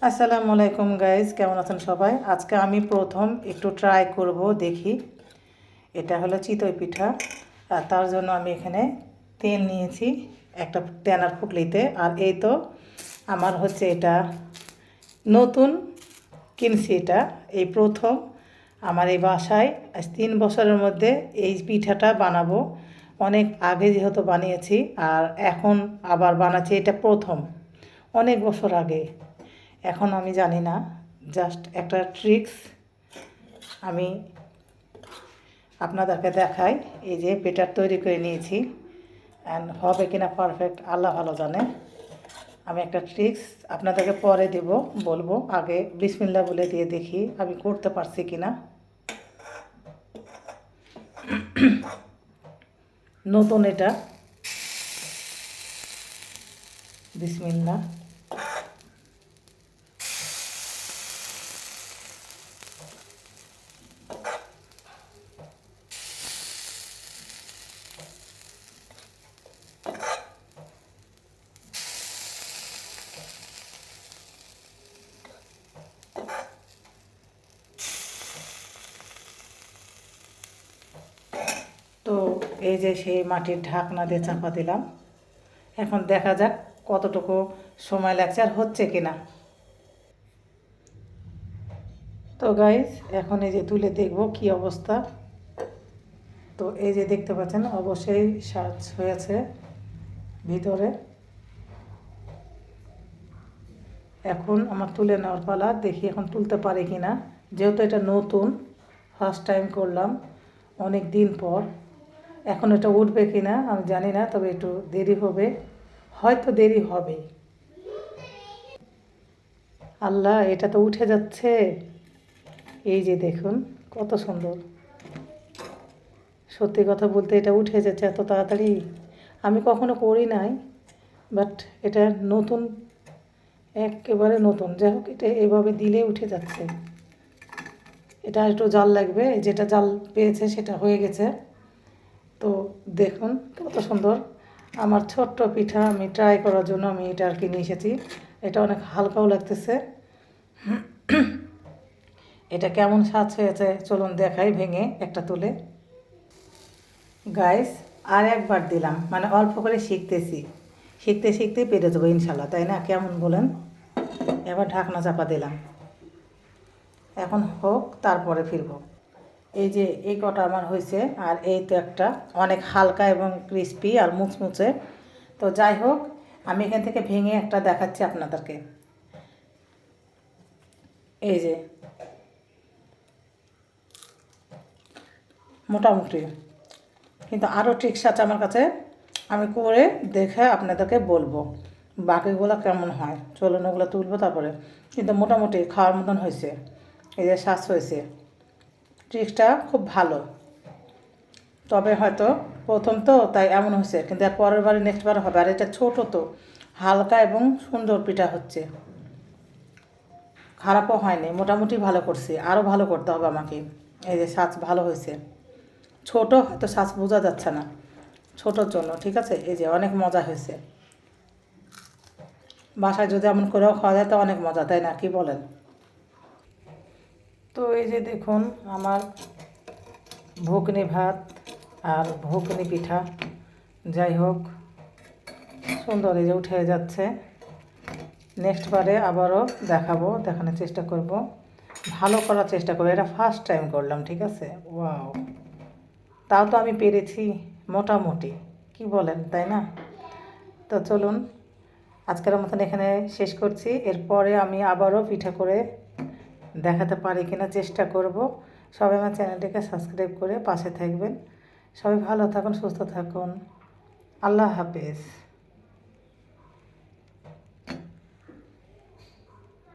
আসসালামু আলাইকুম গাইজ, কেমন আছেন সবাই? আজকে আমি প্রথম একটু ট্রাই করব, দেখি। এটা হলো চিতই পিঠা। আর তার জন্য আমি এখানে তেল নিয়েছি একটা তেনার ফুটলিতে। আর এই তো আমার হচ্ছে এটা নতুন কিনছি। এটা এই প্রথম আমার এই বাসায় আজ 3 বছরের মধ্যে এই পিঠাটা বানাবো। অনেক আগে যেহেতু বানিয়েছি, আর এখন আবার বানাচ্ছি, এটা প্রথম অনেক বছর আগে। এখন আমি জানি না, জাস্ট একটা ট্রিক্স আমি আপনাদেরকে দেখাই। এই যে বেটার তৈরি করে নিয়েছি, অ্যান্ড হবে কিনা পারফেক্ট আল্লাহ ভালো জানে। আমি একটা ট্রিক্স আপনাদেরকে পরে দেব, বলবো। আগে বিসমিল্লাহ বলে দিয়ে দেখি আমি করতে পারছি কিনা। নতুন এটা, বিসমিল্লাহ। তো এই যে সেই মাটির ঢাকনা দিয়ে চাপা দিলাম। এখন দেখা যাক কতটুকু সময় লাগছে আর হচ্ছে কিনা। তো গাইস, এখন এই যে তুলে দেখব কি অবস্থা। তো এই যে দেখতে পাচ্ছেন, অবশ্যই সাজ হয়েছে ভিতরে। এখন আমার তুলে নেওয়ার পালা, দেখি এখন তুলতে পারি কি না। যেহেতু এটা নতুন, ফার্স্ট টাইম করলাম অনেক দিন পর। এখন এটা উঠবে কি না আমি জানি না, তবে একটু দেরি হবে, হয়তো দেরি হবে। আল্লাহ, এটা তো উঠে যাচ্ছে। এই যে দেখুন কত সুন্দর। সত্যি কথা বলতে এটা উঠে যাচ্ছে এত তাড়াতাড়ি, আমি কখনো করি নাই। বাট এটা নতুন, একেবারে নতুন। যাই হোক, এটা এভাবে দিলে উঠে যাচ্ছে। এটা একটু জাল লাগবে, যেটা জাল পেয়েছে সেটা হয়ে গেছে। তো দেখুন কত সুন্দর আমার ছোট্ট পিঠা। আমি ট্রাই করার জন্য আমি এটা আর কি নিয়ে এসেছি। এটা অনেক হালকাও লাগতেছে। এটা কেমন স্বাদ হয়েছে চলুন দেখাই ভেঙে একটা তুলে। গাইস, আর একবার দিলাম, মানে অল্প করে শিখতেছি, শিখতে শিখতে পেরে যাবো ইনশাল্লাহ, তাই না? কেমন বলেন? এবার ঢাকনা চাপা দিলাম, এখন হোক, তারপরে ফিরবো। এই যে এই কটা আমার হয়েছে, আর এই তো একটা অনেক হালকা এবং ক্রিস্পি আর মুচমুচে। তো যাই হোক, আমি এখান থেকে ভেঙে একটা দেখাচ্ছি আপনাদেরকে। এই যে মোটামুটি, কিন্তু আরও ট্রিক্স আছে আমার কাছে, আমি করে দেখে আপনাদেরকে বলবো বাকিগুলো কেমন হয়। চলুন ওগুলো তুলবো তারপরে। কিন্তু মোটামুটি খাওয়ার মতন হয়েছে। এই যে শ্বাস হয়েছে, ট্রিক্সটা খুব ভালো। তবে হয়তো প্রথম তো তাই এমন হয়েছে, কিন্তু আর পরের বারে নেক্সট বার হবে। আর এটা ছোটো তো, হালকা এবং সুন্দর পিঠা হচ্ছে, খারাপও হয়নি, মোটামুটি ভালো করছি। আরও ভালো করতে হবে আমাকে। এই যে সাজ ভালো হয়েছে। ছোটো হয়তো সাজ বোঝা যাচ্ছে না, ছোটোর জন্য ঠিক আছে। এই যে অনেক মজা হয়েছে। বাসায় যদি এমন করেও খাওয়া যায় তো অনেক মজা, তাই না? কি বলেন? তো এই যে দেখুন আমার ভুগনি ভাত আর ভুগনি পিঠা, যাই হোক সুন্দর এই যে উঠে যাচ্ছে। নেক্সট বারে আবারও দেখাবো, দেখানোর চেষ্টা করব, ভালো করার চেষ্টা করবো। এটা ফার্স্ট টাইম করলাম, ঠিক আছে। ওয়াও, তাও তো আমি পেরেছি মোটামুটি, কি বলেন, তাই না? তো চলুন আজকের মতন এখানে শেষ করছি। এরপরে আমি আবারও পিঠা করে দেখাতে পারি কিনা চেষ্টা করব। সবাই আমার চ্যানেলটিকে সাবস্ক্রাইব করে পাশে থাকবেন। সবাই ভালো থাকুন, সুস্থ থাকুন। আল্লাহ হাফেজ।